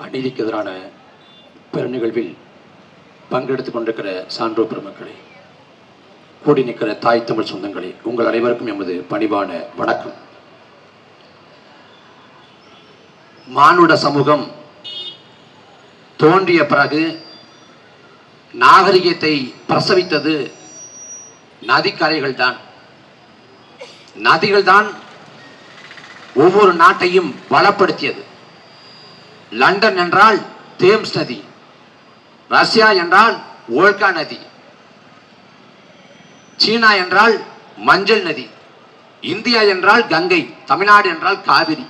அநீதிக்கு எதிரான பெருநிகழ்வில் பங்கெடுத்துக் கொண்டிருக்கிற சான்றோர் பெருமக்களே, கூடி நிற்கிற தாய் தமிழ் சொந்தங்களே, உங்கள் அனைவருக்கும் எமது பணிவான வணக்கம். மானுட சமூகம் தோன்றிய பிறகு நாகரிகத்தை பிரசவித்தது நதிக்கரைகள் தான். நதிகள் தான் ஒவ்வொரு நாட்டையும் பலப்படுத்தியது. லண்டன் என்றால் தேம்ஸ் நதி, ரஷ்யா என்றால் வோல்கா நதி, சீனா என்றால் மஞ்சள் நதி, இந்தியா என்றால் கங்கை, தமிழ்நாடு என்றால் காவிரி.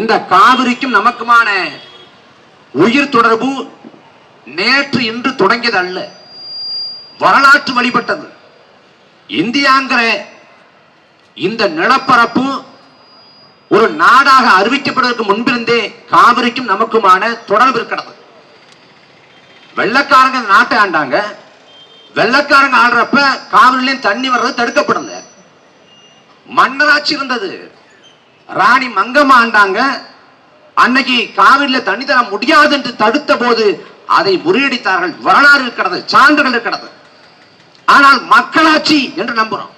இந்த காவிரிக்கும் நமக்குமான உயிர் தொடர்பு நேற்று இன்று தொடங்கியது அல்ல, வரலாற்று வழிபட்டது. இந்தியாங்கிற இந்த நிலப்பரப்பு ஒரு நாடாக அறிவிக்கப்படுவதற்கு முன்பிருந்தே காவிரிக்கும் நமக்குமான தொடர்பு இருக்கிறது. வெள்ளக்காரங்க நாட்டை ஆண்டாங்க. வெள்ளக்காரங்க ஆடுறப்ப காவிரியிலும் தண்ணி வர்றது தடுக்கப்படல. மன்னராட்சி இருந்தது. ராணி மங்கம்மா ஆண்டாங்க. அன்னைக்கு காவிரியில தண்ணி தர முடியாது என்று தடுத்த போது அதை முறியடித்தார்கள். வரலாறு இருக்கிறது, சான்றுகள் இருக்கிறது. ஆனால் மக்களாட்சி என்று நம்புறோம்.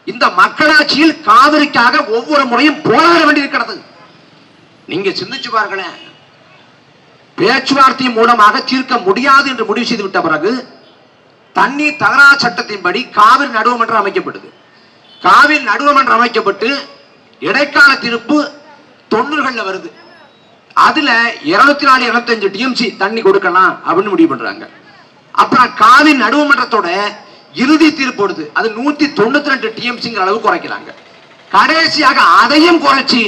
இந்த மக்களாட்சியில் காவிரிக்காக ஒவ்வொரு முறையும் போராட வேண்டியிருக்கிறது. நீங்க சிந்திச்சு பாருங்களேன். பேச்சுவார்த்தை மூலமாக தீர்க்க முடியாது என்று முடிவு செய்து விட்ட பிறகு தண்ணீர் தகராறு சட்டத்தின்படி காவிரி நடுவமன்றம் அமைக்கப்படுது. காவிரி நடுவமன்றம் அமைக்கப்பட்டு இடைக்கால தீர்ப்பு 90களில் வருது. அதுல 204 205 டிஎம்சி தண்ணி கொடுக்கலாம் அப்படின்னு முடிவு பண்றாங்க. அப்புறம் காவிரி நடுவமன்றத்தோட இறுதி தீர்ப்பு வருது. அது 192 டிஎம்சிங்கிற அளவு குறைக்கிறாங்க. கடைசியாக அதையும் குறைச்சி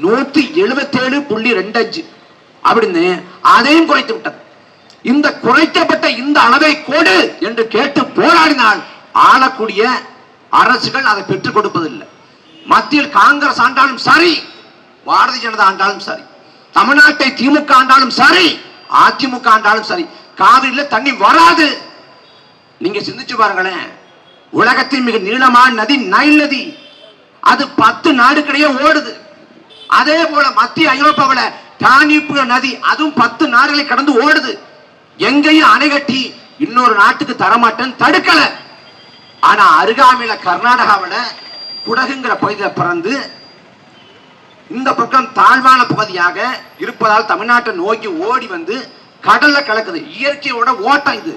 177.25 அப்படின்னு அதையும் குறைத்து விட்டது. இந்த குறைக்கப்பட்ட இந்த அளவை கொடு என்று கேட்டு போராடினால் ஆளக்கூடிய அரசுகள் அதை பெற்றுக் கொடுப்பதில்லை. மத்தியில் காங்கிரஸ் ஆண்டாலும் சரி, பாரதிய ஜனதா ஆண்டாலும் சரி, தமிழ்நாட்டை திமுக ஆண்டாலும் சரி, அதிமுக ஆண்டாலும் சரி, காவிரியில் தண்ணி வராது. நீங்க சிந்திச்சு பாருங்களேன். உலகத்தின் மிக நீளமான நதி நைல் நதி. அது 10 நாடுகளிடையே ஓடுது. அதே போல மத்திய ஐரோப்பாவில் டானியூப் நதி, அதுவும் 10 நாடுகளை கடந்து ஓடுது. எங்கேயும் அணை கட்டி இன்னொரு நாட்டுக்கு தரமாட்டேன்னு தடுக்கல. ஆனா அருகாமையில கர்நாடகாவில் குடகுங்கிற பகுதியில் பிறந்து இந்த பக்கம் தாழ்வான பகுதியாக இருப்பதால் தமிழ்நாட்டை நோக்கி ஓடி வந்து கடல்ல கலக்குது. இயற்கையோட ஓட்டம் இது.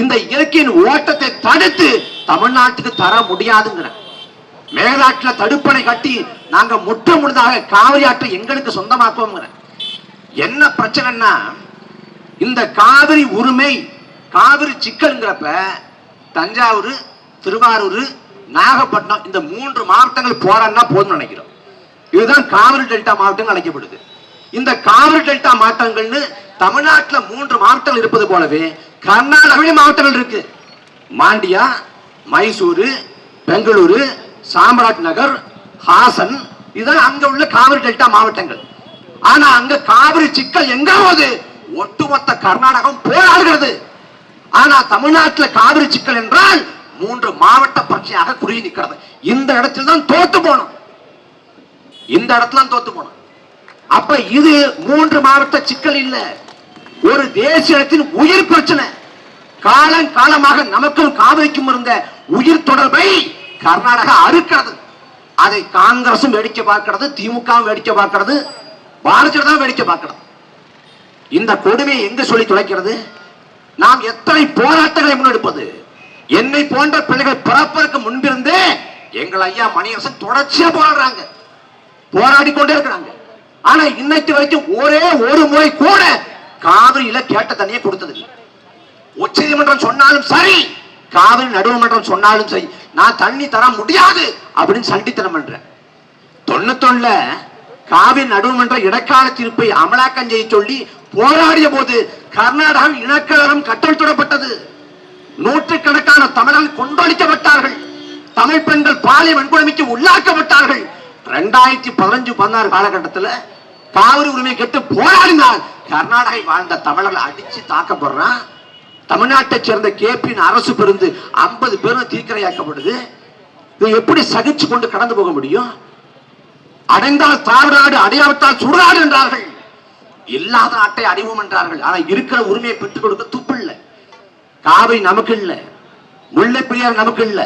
இந்த இயற்கையின் ஓட்டத்தை தடுத்து தமிழ்நாட்டுக்கு தர முடியாதுங்கிற மேலாட்டில் தடுப்பணை கட்டி நாங்க முற்ற முழுதாக காவிரி ஆற்றை எங்களுக்கு சொந்தமாக்குவோம். என்ன பிரச்சனைன்னா, இந்த காவிரி உரிமை காவிரி சிக்கல்ங்கிறப்ப தஞ்சாவூர், திருவாரூர், நாகப்பட்டினம் இந்த 3 மாவட்டங்கள் போராடினா போதும் நினைக்கிறோம். இதுதான் காவிரி டெல்டா மாவட்டங்கள் அழைக்கப்படுது. இந்த காவிரி டெல்டா மாவட்டங்கள்னு தமிழ்நாட்டில் 3 மாவட்டங்கள் இருப்பது போலவே கர்நாடகாவிலும் மாவட்டங்கள் இருக்கு. மாண்டியா, மைசூரு, பெங்களூரு, சாம்ராட் நகர், ஹாசன், இதெல்லாம் அங்க உள்ள காவிரி டெல்டா மாவட்டங்கள். ஆனா அங்க காவிரி சிக்கல் எங்காவது ஒட்டுமொத்த கர்நாடகம் போராடுகிறது. ஆனா தமிழ்நாட்டில் காவிரி சிக்கல் என்றால் 3 மாவட்ட பிரச்சனையாக குறுகி நிற்கிறது. இந்த இடத்தில் தான் தோத்து போனோம். இந்த இடத்துல தோத்து போனோம். அப்ப இது 3 மாவட்ட சிக்கல் இல்ல, ஒரு தேசியத்தின் உயிர் பிரச்சனை. காலம் காலமாக நமக்கும் காவிரிக்கும் இருந்த உயிர் தொடர்பை கர்நாடகா அறுக்கிறது. அதை காங்கிரசும் வேடிக்கை பார்க்கிறது, திமுகவும் வேடிக்கை பார்க்கிறது, பாரதிய ஜனதா வேடிக்கை பார்க்கிறது. இந்த கொடுமையை எங்க சொல்லி தொலைக்கிறது? நாம் எத்தனை போராட்டங்களை முன்னெடுப்பது? என்னை போன்ற பிள்ளைகள் பிறப்பதற்கு முன்பிருந்தே எங்கள் ஐயா மணியரசன் தொடர்ச்சியா போராடுறாங்க, போராடி கொண்டே இருக்கிறாங்க. ஆனா இன்னைக்கு வரைக்கும் ஒரே ஒரு முறை கூட காவிரியில கேட்ட தண்ணியை கொடுத்தது இல்லை. உச்ச நீதிமன்றம் சொன்னாலும் சரி, காவிரி நடுவமன்றம் சொன்னாலும் சரி, நான் தண்ணி தர முடியாது அப்படின்னு சண்டித்தனம் பண்றேன். 91ல காவிரி நடுவமன்ற இடைக்கால தீர்ப்பை அமலாக்கம் செய்ய சொல்லி போராடிய போது கர்நாடகம் இனக்கலவரம் கட்டவிழ்த்துடப்பட்டது. நூற்றுக்கணக்கான தமிழர்கள் கொண்டொழிக்கப்பட்டார்கள். தமிழ் பெண்கள் பாலியல் வன்கொடுமைக்கு உள்ளாக்கப்பட்டார்கள். 2015-16 காலகட்டத்தில் காவிரி உரிமை கேட்டு போராடினால் கர்நாடகை வாழ்ந்த தமிழர்கள் அடிச்சு தாக்கப்படுறான். தமிழ்நாட்டை சேர்ந்த கேபியின் அரசு பெருந்து 50 பேரும் தீக்கிரையாக்கப்படுது. இதை எப்படி சகிச்சு கொண்டு கடந்து போக முடியும்? அடைந்தால் தாழ்நாடு, அடையாவிட்டால் சுடுநாடு என்றார்கள். இல்லாத நாட்டை அறிவோம் என்றார்கள். ஆனா இருக்கிற உரிமையை பெற்றுக் கொடுக்க துப்பு இல்லை. காவிரி நமக்கு இல்ல, முல்லை பெரியார் நமக்கு இல்ல,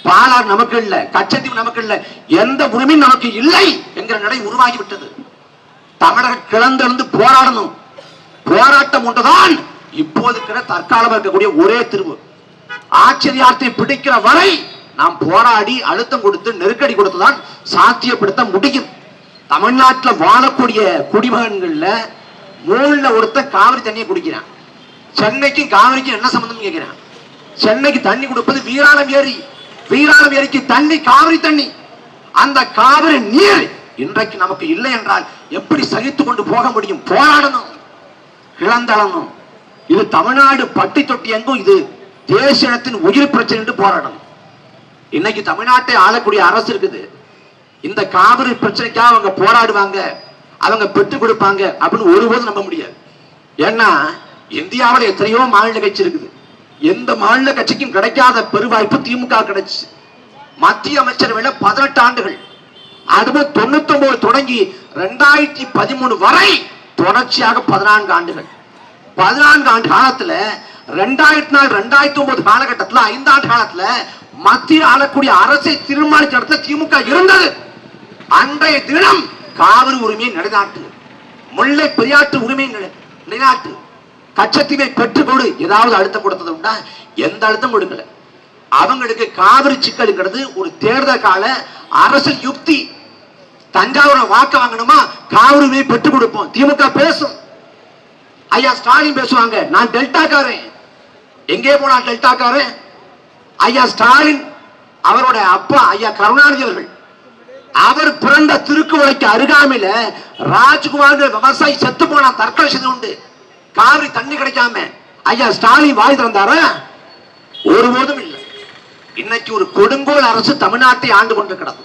பாலார் நமக்கு இல்ல, கச்சத்தீவு நமக்கு இல்ல, எந்த உரிமையும் நமக்கு இல்லை என்கிற நிலை உருவாகிவிட்டது. தமிழர்கள் கிளர்ந்தெழுந்து போராடணும். போராட்டம் ஒன்றுதான் இப்போது இருக்கிற தற்காலம் இருக்கக்கூடிய ஒரே தீர்வு. ஆச்சரியார்த்தை பிடிக்கிற வரை நாம் போராடி அழுத்தம் கொடுத்து நெருக்கடி கொடுத்துதான் சாத்தியப்படுத்த முடியும். தமிழ்நாட்டில் வாழக்கூடிய குடிமகன்கள்ல மூணுல ஒருத்த காவிரி தண்ணியை குடிக்கிறான். சென்னைக்கு காவிரிக்கு என்ன சம்பந்தம் கேட்கிறான்? சென்னைக்கு தண்ணி கொடுப்பது வீராணம் ஏரி. வீராணம் ஏரிக்கு தண்ணி காவிரி தண்ணி. அந்த காவிரி நீர் இன்றைக்கு நமக்கு இல்லை என்றால் எப்படி சகித்துக் கொண்டு போக முடியும்? போராடணும், கிளந்தளணும். இது தமிழ்நாடு பட்டி தொட்டி எங்கும் இது தேசியத்தின் உயிர் பிரச்சனை என்று போராடணும். இன்னைக்கு தமிழ்நாட்டை ஆளக்கூடிய அரசு இருக்குது. இந்த காவிரி பிரச்சனைக்காக அவங்க போராடுவாங்க, அவங்க பெற்றுக் கொடுப்பாங்க அப்படின்னு ஒருபோதும் நம்ப முடியாது. ஏன்னா இந்தியாவில் எத்தனையோ மாநில கட்சி இருக்குது. எந்த மாநில கட்சிக்கும் கிடைக்காத பெருவாய்ப்பு திமுக கிடைச்சு. மத்திய அமைச்சரவையில் 18 ஆண்டுகள், அதுவும் 99 தொடங்கி 2013 வரை தொடர்ச்சியாக 14 ஆண்டுகள். 14 ஆண்டு காலத்துல 2004 2009 காலகட்டத்தில் 5 ஆண்டு காலத்துல மத்திய ஆளக்கூடிய அரசை தீர்மானிக்க இடத்துல திமுக இருந்தது. அன்றைய தினம் காவிரி உரிமையை நிலைநாட்டு, முல்லை பெரியாற்று உரிமையை நிலைநாட்டு, கச்சத்தீவை பெற்றுக்கொடு. ஏதாவது அழுத்தம் கொடுத்தது உண்டா? எந்த அழுத்தம் கொடுக்கல. அவங்களுக்கு காவிரி சிக்கலுங்கிறது ஒரு தேர்தல் கால அரசியல் யுக்தி. தஞ்சாவூர் வாக்க வாங்கணுமா, காவிரி பெற்றுக் கொடுப்போம். திமுக பேசும், ஐயா ஸ்டாலின் பேசுவாங்க, நான் டெல்டாக்காரன். எங்கே போனா டெல்டாக்காரன்? ஐயா ஸ்டாலின் அவரோட அப்பா ஐயா கருணாநிதி அவர்கள், அவர் பிறந்த திருக்குவளைக்கு அருகாமையில ராஜ்குமார் விவசாயி செத்து போனா, தற்கொலை செய்து உண்டு. காவிரி தண்ணி கிடைக்காம ஐயா ஸ்டாலின் வாய் திறந்தாரா? ஒருபோதும் இல்லை. இன்னைக்கு ஒரு கொடுங்கோல் அரசு தமிழ்நாட்டை ஆண்டு கொண்டிருக்கிறது.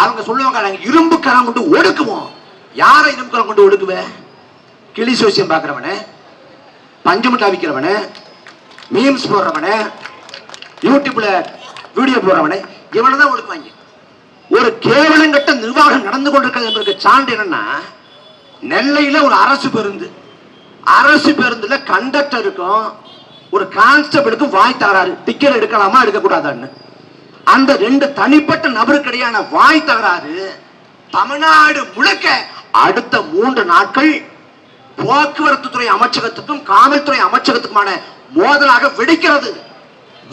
அவங்க சொல்லுவாங்க, நாங்க இரும்பு கரம் கொண்டு ஒடுக்குவோம். யாரை இரும்பு கரம் கொண்டு ஒடுக்குவேன்? கிளி சோசியம் பார்க்கிறவனே, பஞ்சமுட்டா விற்கிறவனே, மீம்ஸ் போடுறவனே, யூடியூப்ல வீடியோ போடுறவனே, இவனதான் ஒடுக்குவாங்க. ஒரு கேவலங்கட்ட நிர்வாகம் நடந்து கொண்டிருக்கிறது என்பதற்கு சான்று என்னன்னா, நெல்லையில ஒரு அரசு பேருந்துல கண்டக்டருக்கும் ஒரு கான்ஸ்டபிளுக்கும் வாய் தகராறு. டிக்கெட் எடுக்கலாமா எடுக்கக்கூடாதான்னு. அந்த 2 தனிப்பட்ட நபருக்கிடையான வாய் தகராறு தமிழ்நாடு முழுக்க அடுத்த 3 நாட்கள் போக்குவரத்து துறை அமைச்சகத்துக்கும் காவல்துறை அமைச்சகத்துக்குமான மோதலாக வெடிக்கிறது.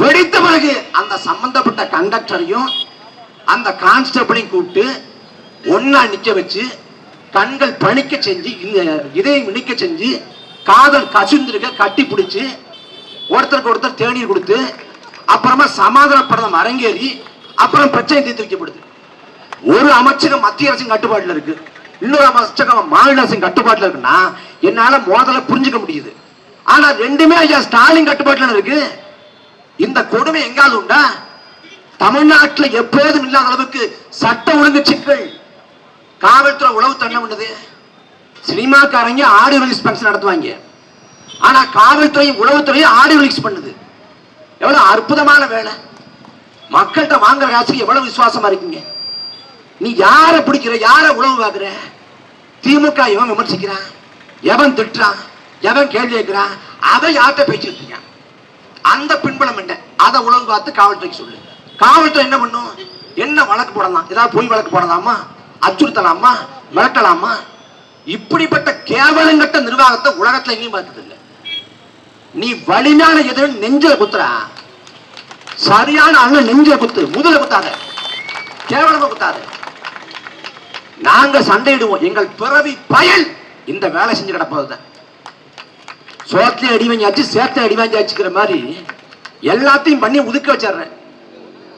வெடித்த பிறகு அந்த சம்பந்தப்பட்ட கண்டக்டரையும் அந்த கான்ஸ்டபிளையும் கூப்பிட்டு ஒன்னா நிக்க வச்சு, கண்கள் பணிக்க செஞ்சு, இதயம் இணைக்க செஞ்சு, காதல் கசிந்திருக்க கட்டி பிடிச்சு, ஒருத்தருக்கு ஒருத்தர் தேநீர் கொடுத்து, அப்புறமா சமாதானப்படம் அரங்கேறி, அப்புறம் பிரச்சனை தீர்த்து வைக்கப்படுது. ஒரு அமைச்சகம் மத்திய அரசின் கட்டுப்பாட்டில் இருக்கு, இன்னொரு அமைச்சகம் மாநில அரசின் கட்டுப்பாட்டில் இருக்குன்னா என்னால மோதலை புரிஞ்சுக்க முடியுது. ஆனா ரெண்டுமே ஐயா ஸ்டாலின் கட்டுப்பாட்டில் இருக்கு. இந்த கொடுமை எங்காவது உண்டா? தமிழ்நாட்டில் எப்போதும் இல்லாத அளவுக்கு சட்ட ஒழுங்கு சிக்கல். காவல்துறை உளவு தண்ண பண்ணது. சினிமாக்காரங்க ஆடியோ ரிலீஸ் ஃபங்க்ஷன் நடத்துவாங்க, ஆனா காவல்துறை உளவுத்துறையை ஆடியோ ரிலீஸ் பண்ணுது. எவ்வளவு அற்புதமான வேலை! மக்கள்கிட்ட வாங்குற காசுக்கு எவ்வளவு விசுவாசமா இருக்கீங்க? நீ யாரை பிடிக்கிற, யாரை உளவு பார்க்கிற? திமுக எவன் விமர்சிக்கிறான், எவன் திட்டுறான், எவன் கேள்வி கேட்கிறான், அதை யார்கிட்ட பேசிட்டு இருக்கான்? அந்த பின்புலம் என்ன, அதை உளவு பார்த்து காவல்துறைக்கு சொல்லு. காவல்துறை என்ன பண்ணும்? என்ன வழக்கு போடலாம், ஏதாவது பொய் வழக்கு போடலாமா, அச்சுறுத்தலாமா, மிரட்டலாமா? இப்படிப்பட்ட கேவலங்கட்ட நிர்வாகத்தை உலகத்துல எங்கேயும் பார்த்தது இல்லை. நீ வலிமையான எதிர நெஞ்சில குத்துறா, சரியான அண்ணன் நெஞ்சில குத்து, முதல குத்தாத, கேவலமா குத்தாத. நாங்க சண்டையிடுவோம், எங்கள் பிறவி பயல் இந்த வேலை செஞ்சு கிடப்பதுதான். சோத்திலே அடிவாஞ்சாச்சு, சேத்த அடிவாஞ்சாச்சுக்கிற மாதிரி எல்லாத்தையும் பண்ணி ஒதுக்க வச்சிடுறேன்.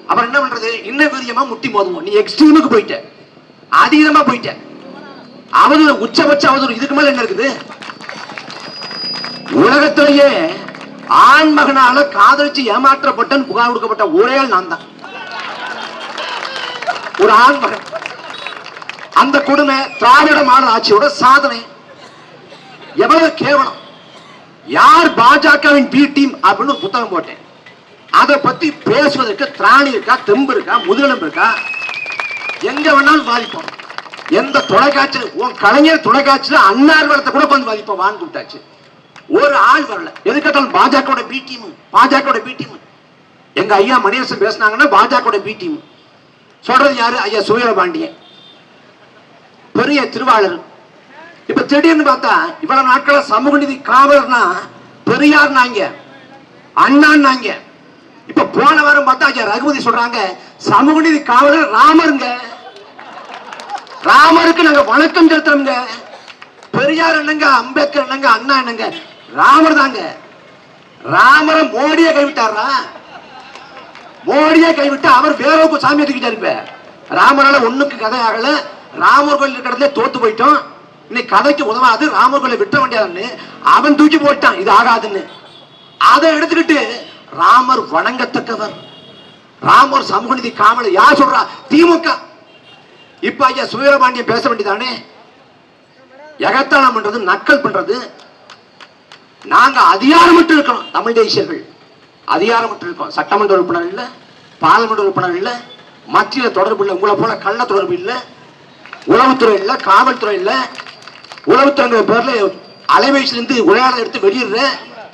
அப்புறம் என்ன பண்றது? இன்னும் வீரியமா முட்டி மோதுவோம். நீ எக்ஸ்ட்ரீமுக்கு போயிட்ட, அதீதமா போயிட்ட, அவதூறு, உச்சபட்ச அவதூறு. இதுக்கு மேல என்ன இருக்குது? உலகத்திலேயே ஆண் மகனால காதலிச்சு ஏமாற்றப்பட்ட புகார் கொடுக்கப்பட்ட ஒரே ஆள் நான் தான். ஒரு ஆண் மகன். அந்த கொடுமை திராவிட மாடல் ஆட்சியோட சாதனை. எவ்வளவு கேவலம்! யார் பாஜகவின் பி டீம் அப்படின்னு ஒரு புத்தகம் போட்டேன். அதை பத்தி பேசுவதற்கு திராணி இருக்கா, தெம்பு இருக்கா, முதுகெலும்பு இருக்கா? எங்க வேணாலும் பாதிப்போம். எந்த தொலைக்காட்சியில் உன் கலைஞர் தொலைக்காட்சியில் அன்னார்வலத்தை கூட வந்து மதிப்பவான்னு கூப்பிட்டாச்சு. ஒரு ஆள் வரல. எதுக்கட்டாலும் பாஜக பி டீம், பாஜக பி டீம். எங்க ஐயா மணியரசன் பேசினாங்கன்னா பாஜக பி டீம். சொல்றது யாரு? ஐயா சுவீரபாண்டியன், பெரிய திருவாளர். இப்ப திடீர்னு பார்த்தா இவ்வளவு நாட்கள சமூக நீதி காவலர்னா பெரியார்னாங்க, அண்ணான்னாங்க. இப்ப போன வாரம் பார்த்தா ஐயா ரகுபதி சொல்றாங்க சமூக நீதி காவலர் ராமருங்க, ராமருக்கு நாங்க வணக்கம் செலுத்துறோங்க. பெரியார் என்னங்க, அம்பேத்கர் என்னங்க, அண்ணா என்னங்க, ராமர் தாங்க. ராமரை மோடியை கைவிட்டாரா? மோடியை கைவிட்டு அவர் வேற சாமியை தூக்கிட்டாரு. ராமரால ஒண்ணுக்கு கதை ஆகல. ராமர் கோயில் இருக்கிறதுல தோத்து போயிட்டோம். இன்னைக்கு கதைக்கு உதவாது, ராமர் கோயிலை விட்ட வேண்டியதுன்னு அவன் தூக்கி போட்டான், இது ஆகாதுன்னு. அதை எடுத்துக்கிட்டு ராமர் வணங்கத்தக்கவர், ராமர் சமூக நீதி காவலர் யார் சொல்றா? திமுக. இப்ப ஐயா சுவீரபாண்டியன் பேச வேண்டியதானே? எகத்தாளம் பண்றது, நக்கல் பண்றது. நாங்க அதிகாரமற்று இருக்கோம், தமிழ் தேசியர்கள் அதிகாரமற்று இருக்கோம். சட்டமன்ற உறுப்பினர் இல்ல, பாராளுமன்ற உறுப்பினர் இல்ல, மத்திய தொடர்பு இல்லை, உங்களை போல கள்ள தொடர்பு இல்ல, உளவுத்துறை இல்ல, காவல்துறை இல்ல. உளவுத்துறை பேர்ல அலைவயசிலிருந்து உரையாட எடுத்து வெளியிடுற,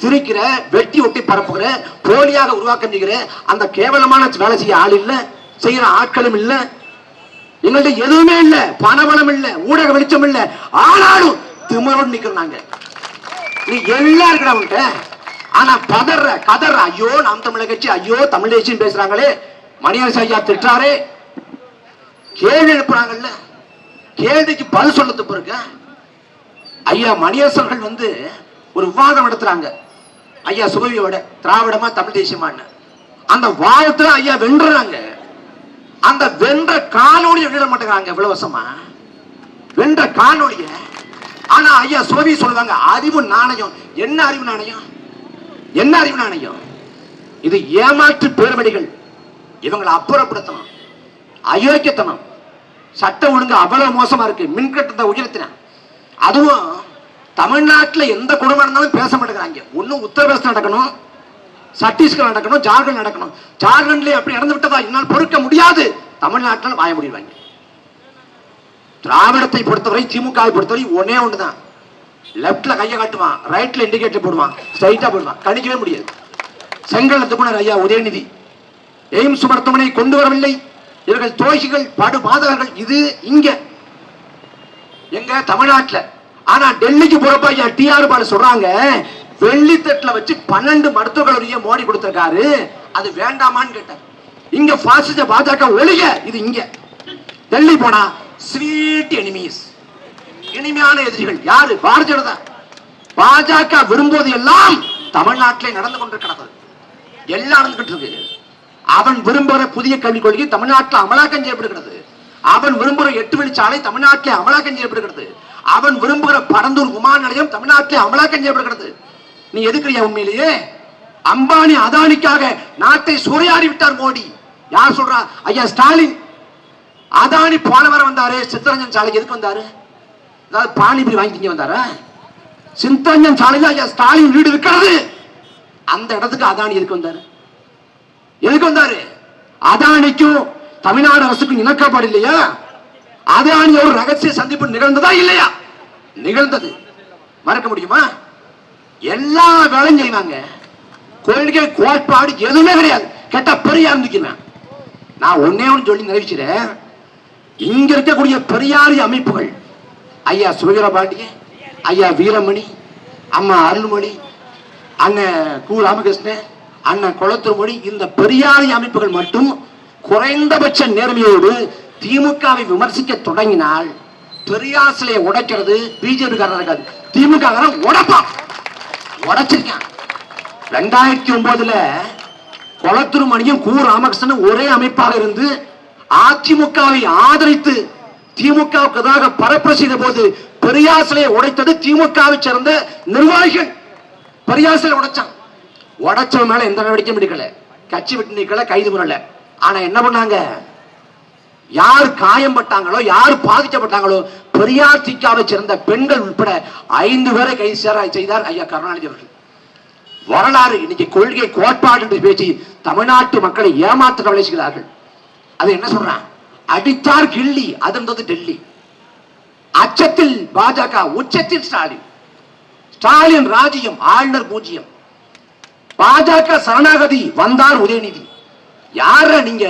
திரிக்கிற, வெட்டி ஒட்டி பரப்புகிற, போலியாக உருவாக்கம் செய்கிற அந்த கேவலமான வேலை செய்ய ஆள் இல்ல, செய்யற ஆட்களும் இல்ல. எங்கள்ட்ட எதுவுமே இல்ல, பணபலம் இல்ல, ஊடக வெளிச்சம் இல்ல. ஆனாலும் திமிரோடு நிக்கிறாங்க. நீ எல்லாம் இருக்கிறவங்க. ஆனா பதற கதற, ஐயோ நாம் தமிழர் கட்சி, ஐயோ தமிழ் தேசியம் பேசுறாங்களே, மணியரசு ஐயா திட்டாரே, கேள்வி எழுப்புறாங்கல்ல, கேள்விக்கு பதில் சொல்ல துப்பு. ஐயா மணியரசர்கள் வந்து ஒரு விவாதம் நடத்துறாங்க ஐயா சுகவியோட, திராவிடமா தமிழ் தேசியமான்னு. அந்த வாதத்துல ஐயா வென்றாங்க. அந்த வென்ற காணொலியை வெளியிட மாட்டேங்கிறாங்க இலவசமா, வென்ற காணொலிய. ஆனா ஐயா சுகவி சொல்லுவாங்க அறிவு நாணயம். என்ன அறிவு நாணயம்? என்ன அறிவு நாணயம்? இது ஏமாற்று பேர்வழிகள். இவங்களை அப்புறப்படுத்தணும். அயோக்கியத்தனம், சட்ட ஒழுங்கு அவ்வளவு மோசமா இருக்கு. மின்கட்டத்தை உயர்த்தின, அதுவும் தமிழ்நாட்டில் எந்த குடும்பம் இருந்தாலும் பேச மாட்டேங்கிறாங்க. ஒன்னும் உத்தரப்பிரதேசம் நடக்கணும், சத்தீஸ்கர் நடக்கணும், ஜார்க்கண்ட் நடக்கணும். ஜார்க்கண்ட்லயே அப்படி நடந்து விட்டதா என்னால் பொறுக்க முடியாது. தமிழ்நாட்டில் வாய முடிவாங்க. திராவிடத்தை பொறுத்தவரை, திமுகவை பொறுத்தவரை ஒன்னே ஒண்ணுதான். லெப்ட்ல கையை காட்டுவான், ரைட்ல இண்டிகேட்டர் போடுவான், ஸ்ட்ரைட்டா போடுவான். கணிக்கவே முடியாது. செங்கல் துப்புனர் ஐயா உதயநிதி எய்ம்ஸ் மருத்துவமனை கொண்டு வரவில்லை. இவர்கள் துரோகிகள், படு பாதகர்கள். இது இங்க எங்க தமிழ்நாட்டில். ஆனா டெல்லிக்கு போறப்ப ஐயா டிஆர் பாலு சொல்றாங்க வெள்ளித்தட்டுல வச்சு 12 மருத்துவ கல்லூரியை மோடி கொடுத்திருக்காரு, அது வேண்டாமான்னு கேட்டார். இங்க பாசிச பாஜக ஒழிக. இது இங்க. டெல்லி போனா ஸ்வீட் எனிமீஸ், இனிமையான எதிரிகள் யாரு? பாரதிய ஜனதா. பாஜக விரும்புவது எல்லாம் தமிழ்நாட்டிலே நடந்து கொண்டிருக்கிறது. எல்லாம் நடந்துகிட்டு இருக்கு. அவன் விரும்புகிற புதிய கல்விக் கொள்கை தமிழ்நாட்டில் அமலாக்கம் செய்யப்படுகிறது. அவன் விரும்புகிற 8 வழிச்சாலை தமிழ்நாட்டிலே அமலாக்கம் செய்யப்படுகிறது. அவன் விரும்புகிற பரந்தூர் விமான நிலையம் தமிழ்நாட்டிலே அமலாக்கம் செய்யப்படுகிறது. நீ எதுக்குறியா? உண்மையிலேயே அம்பானி அதானிக்காக நாட்டை சூறையாடி விட்டார் மோடி. யார் சொல்றா? ஐயா ஸ்டாலின். அதானி போன வாரம் வந்தாரு சித்தரஞ்சன் சாலைக்கு. எதுக்கு வந்தாரு? அதாவது பானிபுரி வாங்கி வந்தாரா? சித்தரஞ்சன் சாலையில் ஐயா ஸ்டாலின் வீடு இருக்கிறது. அந்த இடத்துக்கு அதானி எதுக்கு வந்தாரு? எதுக்கு வந்தாரு? அதானிக்கும் தமிழ்நாடு அரசுக்கும் இணக்கப்பாடு இல்லையா? அதானி ஒரு ரகசிய சந்திப்பு நிகழ்ந்ததா இல்லையா? நிகழ்ந்தது. மறக்க முடியுமா? எல்லா வேலையும் செய்வாங்க. கொள்கை கோட்பாடு எதுவுமே கிடையாது. கேட்டா பெரியார் நிற்கிறேன். நான் ஒன்னே ஒன்று சொல்லி நிறைவேற்றேன். இங்க இருக்கக்கூடிய பெரியாரி அமைப்புகள், ஐயா சுவீரபாண்டியன், ஐயா வீரமணி, அம்மா அருள்மொழி, அண்ணன் கு ராமகிருஷ்ணன், அண்ணன் குளத்தூர்மொழி, இந்த பெரியாரி அமைப்புகள் மட்டும் குறைந்தபட்ச நேர்மையோடு திமுகவை விமர்சிக்க தொடங்கினால் பெரியார் சிலையை உடைக்கிறது பிஜேபி காரன் இருக்காது, திமுக காரன் உடைப்பான். உடைச்சிருக்கான். 2009 குளத்தூர் மணியும் கு ராமகிருஷ்ணன் ஒரே அமைப்பாக இருந்து அதிமுகவை ஆதரித்து திமுகவுக்கு எதிராக பரப்புரை செய்த போது பெரியார் சிலையை உடைத்தது திமுகவை சேர்ந்த நிர்வாகிகள். பெரியார் சிலை உடைச்சான். உடைச்சவன் மேல எந்த நடவடிக்கையும் எடுக்கல, கட்சி விட்டு நீக்கல, கைது பண்ணல. ஆனா என்ன பண்ணாங்க? யார் காயம் பட்டாங்களோ, யார் பாதிக்கப்பட்டாங்களோ, பெரியார் திகாவை சேர்ந்த பெண்கள் உட்பட 5 பேரை கைது செய்தார் ஐயா கருணாநிதி அவர்கள். வரலாறு. இன்னைக்கு கொள்கை கோட்பாடு என்று பேசி தமிழ்நாட்டு மக்களை ஏமாற்ற விளைச்சுகிறார்கள். அது என்ன சொல்றான்? அடித்தார் கிள்ளி, அது டெல்லி. அச்சத்தில் பாஜக, உச்சத்தில் ஸ்டாலின். ஸ்டாலின் ராஜ்யம், ஆளுநர் பூஜ்யம். பாஜக சரணாகதி, வந்தால் உதயநிதி. யார நீங்க?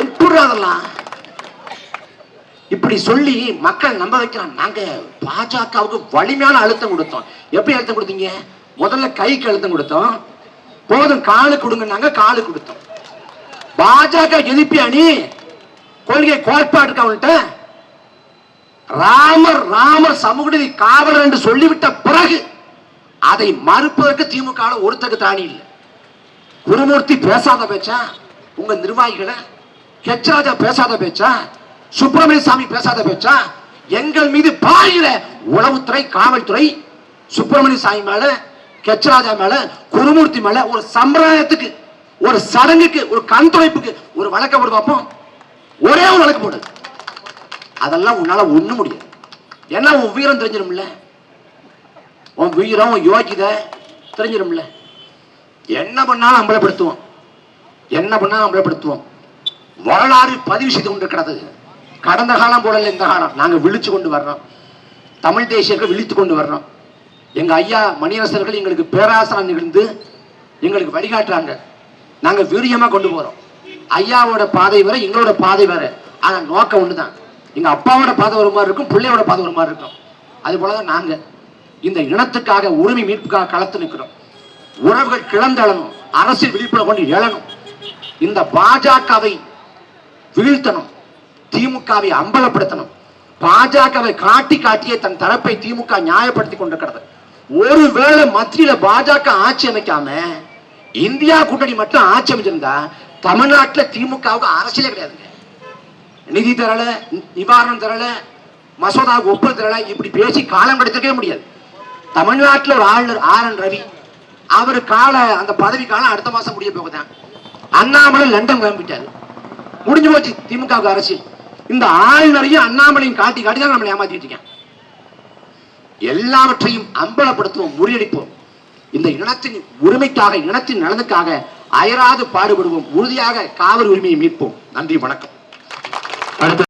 எப்படி அதெல்லாம் இப்படி சொல்லி மக்கள் நம்ப வைக்கிறான். நாங்க பாஜகவுக்கு வலிமையான அழுத்தம் கொடுத்தோம். எப்படி அழுத்தம் கொடுத்தீங்க? முதல்ல கைக்கு அழுத்தம் கொடுத்தோம். போதும் காலு கொடுங்க, காலு கொடுத்தோம். பாஜக எதிர்ப்பு அணி கொள்கை கோட்பாடு அவன்கிட்ட ராமர் சமூக நீதி காவலர் என்று சொல்லிவிட்ட பிறகு அதை மறுப்பதற்கு திமுக ஒருத்தருக்கு தாணி இல்லை. குருமூர்த்தி பேசாத பேச்சா? உங்க நிர்வாகிகளை ஹெச்ராஜா பேசாத பேச்சா? சுப்பிரமணிய சாமி பேசாத பேச்சா? எங்கள் மீது பாயிர உளவுத்துறை, காவல்துறை, சுப்பிரமணிய சாமி மேல, ஹெச்ராஜா மேல, குருமூர்த்தி மேல ஒரு சம்பிரதாயத்துக்கு, ஒரு சடங்குக்கு, ஒரு கண் துடைப்புக்கு ஒரு வழக்க போடு பார்ப்போம். ஒரே ஒரு வழக்கு போடு. அதெல்லாம் உன்னால ஒண்ணு முடியாது. ஏன்னா உன் வீரம் தெரிஞ்சிடும்ல, உன் வீரம் யோகித தெரிஞ்சிடும்ல. என்ன பண்ணாலும் அம்பலப்படுத்துவோம், என்ன பண்ணாலும் அம்பலப்படுத்துவோம். வரலாறு பதிவு செய்து கொண்டிருக்கிறது. கடந்த காலம் போடல, இந்த காலம் நாங்க விழிச்சு கொண்டு வர்றோம். தமிழ் தேசியர்கள் விழித்து கொண்டு வர்றோம். எங்க ஐயா மணியரசர்கள் எங்களுக்கு பேராசனம் நிகழ்ந்து எங்களுக்கு வழிகாட்டுறாங்க. நாங்க வீரியமா கொண்டு போறோம். ஐயாவோட பாதை வேற, எங்களோட பாதை வேற. ஆனா நோக்கம் ஒண்ணுதான். எங்க அப்பாவோட பாதை ஒரு மாதிரி இருக்கும், பிள்ளையோட பாதை ஒரு மாதிரி இருக்கும். அது போலதான் நாங்க இந்த இனத்துக்காக, உரிமை மீட்புக்காக களத்து நிற்கிறோம். உறவுகள் கிளந்தளணும், அரசியல் விழிப்புணர்வு கொண்டு எழணும். இந்த பாஜகவை வீழ்த்தணும், திமுகவை அம்பலப்படுத்தணும். பாஜகவை காட்டியே தன் தரப்பை திமுக நியாயப்படுத்தி கொண்டிருக்கிறது. ஒருவேளை மத்தியில பாஜக ஆட்சி அமைக்காம இந்தியா கூட்டணி மட்டும் ஆட்சி அமைச்சிருந்தா தமிழ்நாட்டில் திமுகவுக்கு அரசியலே கிடையாதுங்க. நிதி தரல, நிவாரணம் தரல, மசோதாவுக்கு ஒப்புதல் தரல, இப்படி பேசி காலம் கிடைத்திருக்கவே முடியாது. தமிழ்நாட்டில் ஒரு ஆளுநர் RN ரவி, அவரு அந்த பதவி காலம் அடுத்த மாசம் முடிய போகுதான். அண்ணாமலை லண்டன் கிளம்பிட்டாரு, முடிஞ்சு போச்சு திமுகவுக்கு அரசியல். இந்த ஆளுநரையும் அண்ணாமலையும் காட்டி தான் நம்மளை ஏமாத்திட்டு இருக்கேன். எல்லாவற்றையும் அம்பலப்படுத்துவோம், முறியடிப்போம். இந்த இனத்தின் உரிமைக்காக, இனத்தின் நலனுக்காக அயராது பாடுபடுவோம். உறுதியாக காவிரி உரிமையை மீட்போம். நன்றி, வணக்கம்.